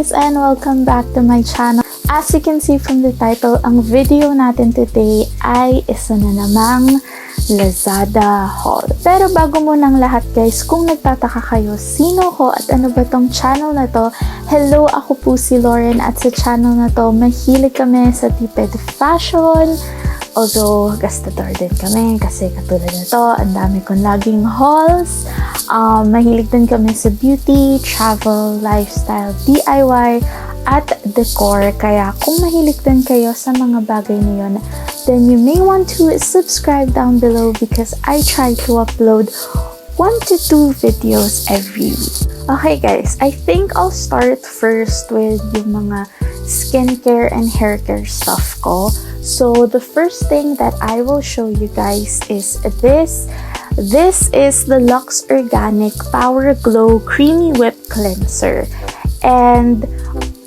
guys, and welcome back to my channel. As you can see from the title, ang video natin today ay isa na namang Lazada haul. Pero bago munang lahat guys, kung nagtataka kayo sino ko at ano ba tong channel na to, hello, ako po si Loren at sa channel na to, mahilig kami sa tipid fashion. Although, gastador din kami kasi katulad na to, ang dami kong laging hauls. Mahilig din kami sa beauty, travel, lifestyle, DIY, at decor. Kaya kung mahilig din kayo sa mga bagay na yun, then you may want to subscribe down below because I try to upload 1 to 2 videos every week. Okay guys, I think I'll start first with yung mga skincare and hair care stuff ko. So the first thing that I will show you guys is this. This is the Luxe Organic Power Glow Creamy Whip Cleanser. And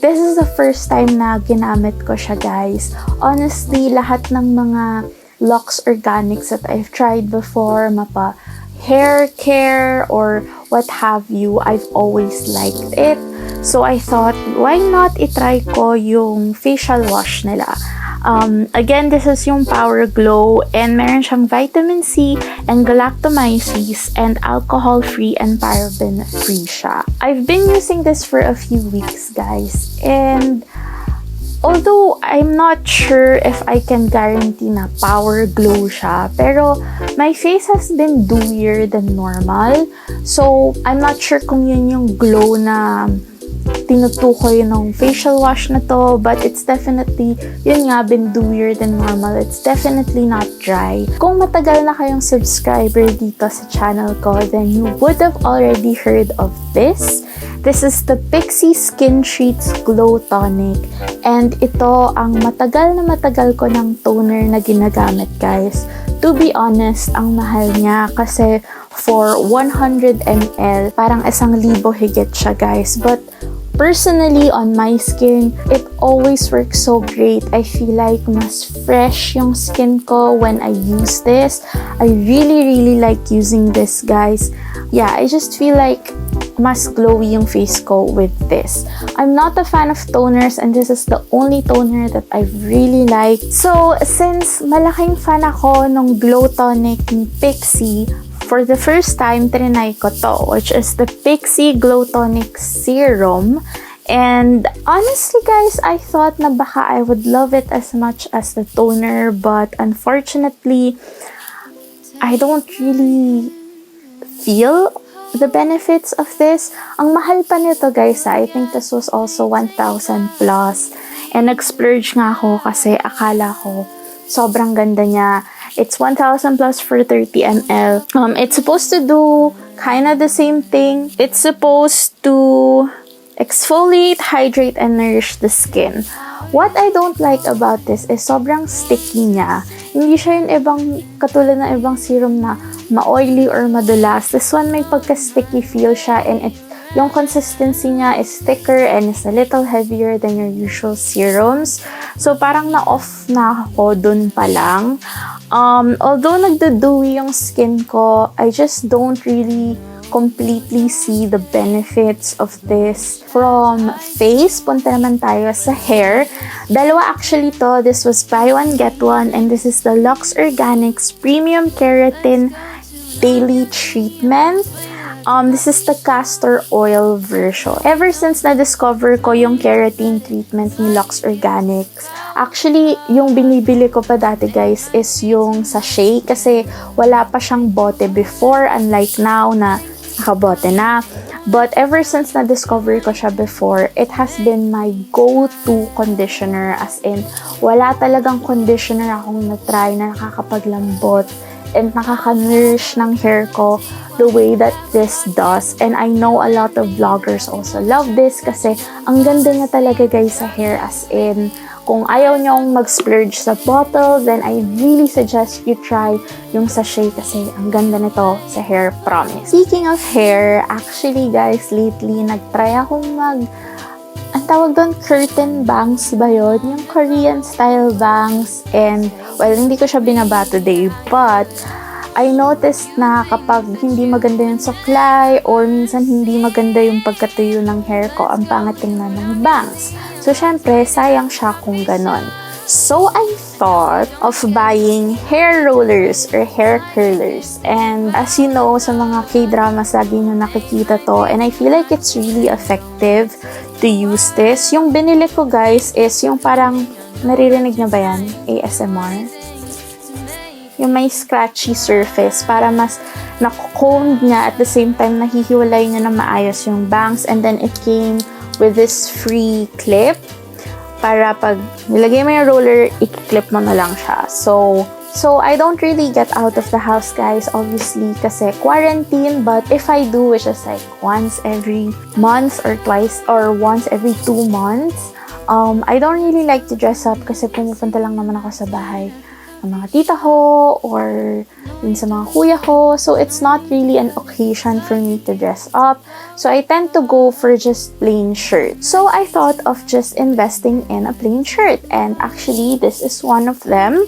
this is the first time na ginamit ko siya guys. Honestly, lahat ng mga Luxe Organics that I've tried before, mapa hair care or what have you, I've always liked it. So I thought, why not itry ko yung facial wash nila. Again, this is yung Power Glow and meron siyang vitamin C and galactomyces and alcohol-free and paraben-free siya. I've been using this for a few weeks, guys. And although I'm not sure if I can guarantee na Power Glow siya, pero my face has been dewier than normal. So, I'm not sure kung yun yung glow na tinutukoy ng facial wash na to, but it's definitely, yun nga, been dewier than normal. It's definitely not dry. Kung matagal na kayong subscriber dito sa channel ko, then you would have already heard of this. This is the Pixi Skin Treats Glow Tonic. And ito ang matagal ko ng toner na ginagamit, guys. To be honest, ang mahal niya kasi for 100 ml, parang 1,000 higit siya, guys. But personally, on my skin, it always works so great. I feel like mas fresh yung skin ko when I use this. I really like using this, guys. Yeah, I just feel like mas glowy yung face ko with this. I'm not a fan of toners and this is the only toner that I really like. So, since malaking fan ako ng Glow Tonic ni Pixi, for the first time, trinay ko to, which is the Pixi Glow Tonic Serum. And honestly guys, I thought na baka I would love it as much as the toner, but unfortunately, I don't really feel the benefits of this. Ang mahal pa nito guys, I think this was also 1,000 plus. And nag-splurge nga ako kasi akala ko sobrang ganda niya. It's 1,000 plus for 30 ml. It's supposed to do kind of the same thing. It's supposed to exfoliate, hydrate, and nourish the skin. What I don't like about this is sobrang sticky niya. Hindi siya yung ibang, katulad ng ibang serum na ma-oily or madulas. This one may pagka-sticky feel siya and yung consistency niya is thicker and is a little heavier than your usual serums. So parang na-off na ako dun pa lang. Although nagda-dewy yung skin ko, I just don't really completely see the benefits of this. From face, punta naman tayo sa hair. Dalawa actually to. This was buy one, get one. And this is the Luxe Organics Premium Keratin Daily Treatment. This is the castor oil version. Ever since na-discover ko yung keratin treatment ni Luxe Organics, actually, yung binibili ko pa dati guys is yung sachet kasi wala pa siyang bote before, unlike now na nakabote na. But ever since na-discover ko siya before, it has been my go-to conditioner, as in, wala talagang conditioner akong na-try na nakakapaglambot and nakaka-nourish ng hair ko the way that this does. And I know a lot of vloggers also love this kasi ang ganda niya talaga guys sa hair, as in, kung ayaw niyong mag-splurge sa bottle, then I really suggest you try yung sachet kasi ang ganda nito sa hair, promise. Speaking of hair, actually guys, lately nag-try akong ang tawag doon, curtain bangs ba yun? Yung Korean style bangs. And, well, hindi ko siya binaba today, but I noticed na kapag hindi maganda yung suklay or minsan hindi maganda yung pagkatuyo ng hair ko, ang pangit tingnan ng bangs. So, syempre, sayang siya kung ganon. So, I thought of buying hair rollers or hair curlers. And as you know, sa mga K-dramas, lagi nyo nakikita to. And I feel like it's really effective to use this. Yung binili ko, guys, is yung parang, naririnig na ba yan? ASMR? Yung may scratchy surface para mas nakukombed niya at the same time nahihiwalay niya na maayos yung bangs. And then it came with this free clip para pag nilagay mo yung roller, i-clip mo na lang siya. So I don't really get out of the house, guys, obviously, kasi quarantine. But if I do, which is like once every month or twice or once every 2 months, I don't really like to dress up kasi pumupunta lang naman ako sa bahay ng mga tita ko or dun sa mga kuya ko. So it's not really an occasion for me to dress up. So I tend to go for just plain shirts. So I thought of just investing in a plain shirt. And actually, this is one of them.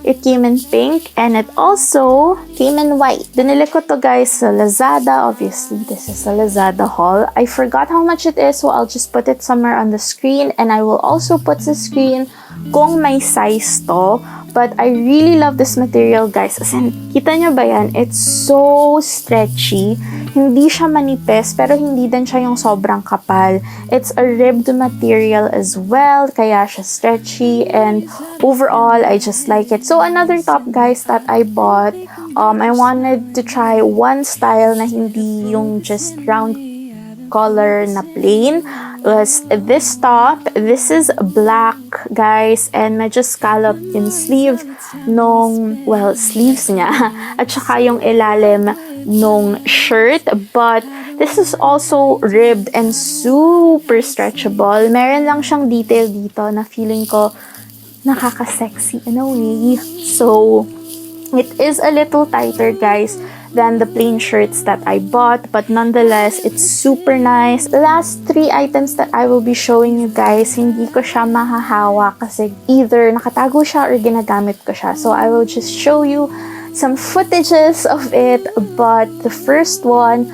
It came in pink and it also came in white. Binili ko to, guys, sa Lazada. Obviously, this is a Lazada haul. I forgot how much it is, so I'll just put it somewhere on the screen. And I will also put sa screen kung may size to. But I really love this material, guys. As in, kita nyo ba yan? It's so stretchy. Hindi siya manipis, pero hindi din siya yung sobrang kapal. It's a ribbed material as well, kaya siya stretchy. And overall, I just like it. So, another top, guys, that I bought, I wanted to try one style na hindi yung just round color na plain, was this top. This is black, guys, and medyo scallop yung sleeve nung, well, sleeves niya at saka yung ilalim nung shirt. But this is also ribbed and super stretchable. Meron lang siyang detail dito na feeling ko nakaka-sexy in a way. So, it is a little tighter, guys, than the plain shirts that I bought, but nonetheless, it's super nice. The last 3 items that I will be showing you, guys, hindi ko siya mahahawa kasi either nakatago siya or ginagamit ko siya. So I will just show you some footages of it. But the first one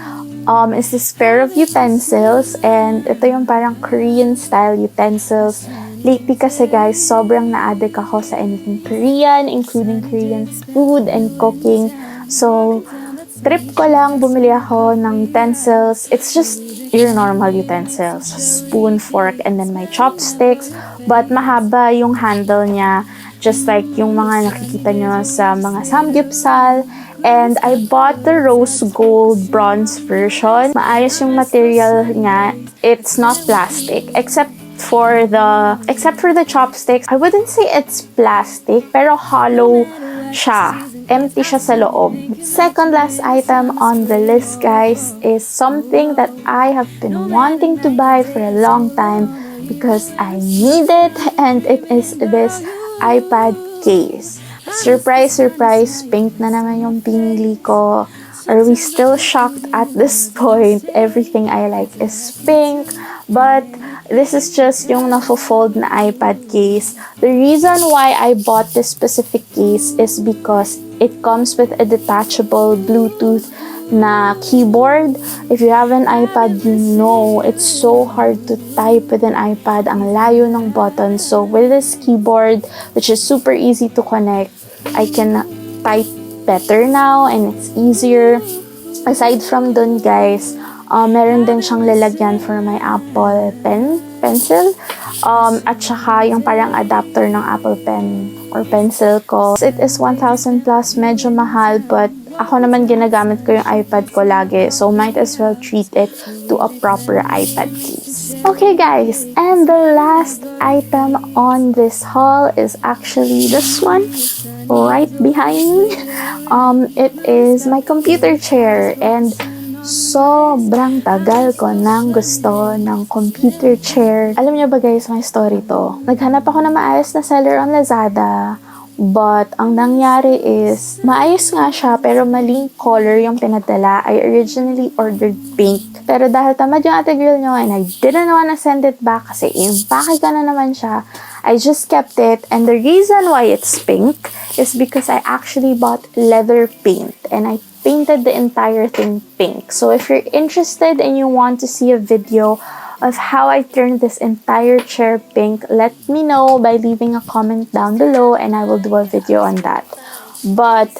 is this pair of utensils, and ito yung parang Korean style utensils. Lately kasi, guys, sobrang na-addict ako sa anything Korean, including Korean food and cooking. So trip ko lang, bumili ako ng utensils. It's just your normal utensils. Spoon, fork, and then my chopsticks. But mahaba yung handle niya. Just like yung mga nakikita nyo sa mga samgyeopsal. And I bought the rose gold bronze version. Maayos yung material niya. It's not plastic. Except for the chopsticks. I wouldn't say it's plastic, pero hollow siya. Empty siya sa loob. Second last item on the list, guys, is something that I have been wanting to buy for a long time because I need it, and it is this iPad case. Surprise, surprise, pink na naman yung pinili ko. Are we still shocked at this point? Everything I like is pink, but this is just yung nafo-fold na iPad case. The reason why I bought this specific case is because it comes with a detachable Bluetooth na keyboard. If you have an iPad, you know it's so hard to type with an iPad. Ang layo ng buttons. So with this keyboard, which is super easy to connect, I can type better now and it's easier. Aside from dun, guys, meron din siyang lalagyan for my Apple pencil. At saka yung parang adapter ng Apple Pen or pencil ko. It is 1,000 plus, medyo mahal, but ako naman ginagamit ko yung iPad ko lagi. So might as well treat it to a proper iPad case. Okay, guys, and the last item on this haul is actually this one right behind me. It is my computer chair, and sobrang tagal ko nang gusto ng computer chair. Alam niyo ba, guys, may story to. Naghanap ako ng maayos na seller on Lazada, but ang nangyari is, maayos nga siya pero maling color yung pinadala. I originally ordered pink. Pero dahil tamad yung ate girl nyo and I didn't wanna send it back kasi impake ka na naman siya, I just kept it, and the reason why it's pink is because I actually bought leather paint and I painted the entire thing pink. So if you're interested and you want to see a video of how I turned this entire chair pink, let me know by leaving a comment down below and I will do a video on that. But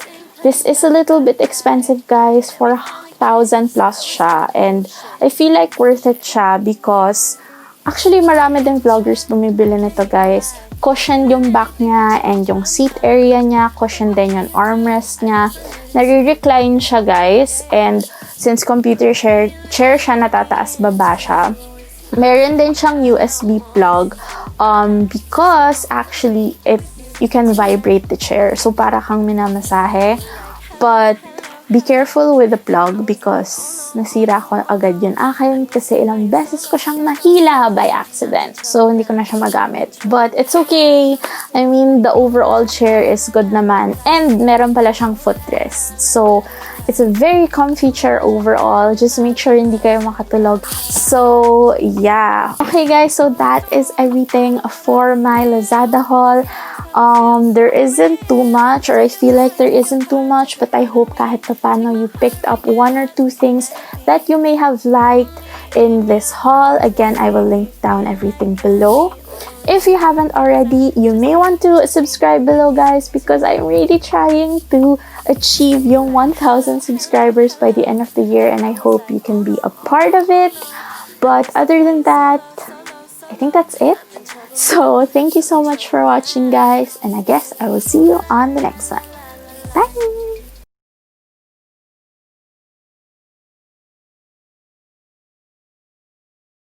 this is a little bit expensive, guys. 4,000 plus siya, and I feel like worth it siya because actually marami din vloggers bumibili nito, guys. Cushion yung back niya and yung seat area niya, cushion din yung armrest niya. Nare-recline siya, guys, and since computer chair siya, natataas baba siya. Meron din siyang USB plug because actually you can vibrate the chair. So para kang minamasahe. But be careful with the plug because nasira ko agad yun akin kasi ilang beses ko siyang nahila by accident. So hindi ko na siya magamit. But it's okay. I mean, the overall chair is good naman. And meron pala siyang footrest. So it's a very comfy chair overall. Just make sure hindi kayo makatulog. So, yeah. Okay, guys. So, that is everything for my Lazada haul. There isn't too much, or I feel like there isn't too much, but I hope kahit paano you picked up one or two things that you may have liked in this haul. Again, I will link down everything below. If you haven't already, you may want to subscribe below, guys, because I'm really trying to achieve yung 1,000 subscribers by the end of the year, and I hope you can be a part of it. But other than that, I think that's it. So thank you so much for watching, guys, and I guess I will see you on the next one. Bye!